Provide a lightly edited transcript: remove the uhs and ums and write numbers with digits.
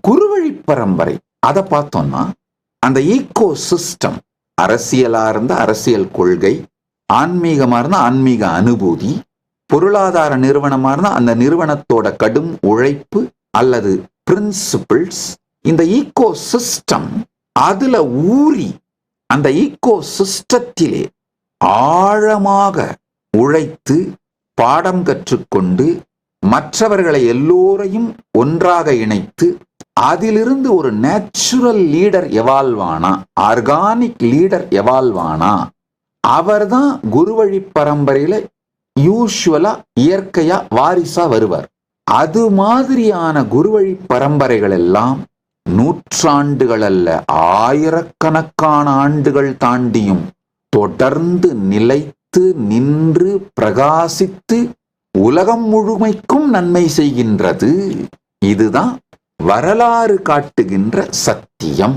குருவழி பரம்பரை அதை பார்த்தோம்னா அந்த ஈகோ சிஸ்டம், அரசியலா இருந்த அரசியல் கொள்கை, ஆன்மீகமா இருந்தா ஆன்மீக அனுபூதி, பொருளாதார நிறுவனமா இருந்தா அந்த நிறுவனத்தோட கடும் உழைப்பு அல்லது பிரின்சிபிள்ஸ், இந்த ஈகோ சிஸ்டம் அதுல ஊறி அந்த ஈகோ சிஸ்டத்திலே ஆழமாக உழைத்து பாடம் கற்றுக்கொண்டு மற்றவர்களை எல்லோரையும் ஒன்றாக இணைத்து அதிலிருந்து ஒரு நேச்சுரல் லீடர் எவால்வ் ஆனா, ஆர்கானிக் லீடர் எவால்வ் ஆனா, அவர்தான் குருவழி பரம்பரையில யூசுவலா இயற்கையா வாரிசா வருவார். அது மாதிரியான குருவழி பரம்பரைகள் எல்லாம் நூற்றாண்டுகள் அல்ல, ஆயிரக்கணக்கான ஆண்டுகள் தாண்டியும் தொடர்ந்து நிலைத்து நின்று பிரகாசித்து உலகம் முழுமைக்கும் நன்மை செய்கின்றது. இதுதான் வரலாறு காட்டுகின்ற சத்தியம்.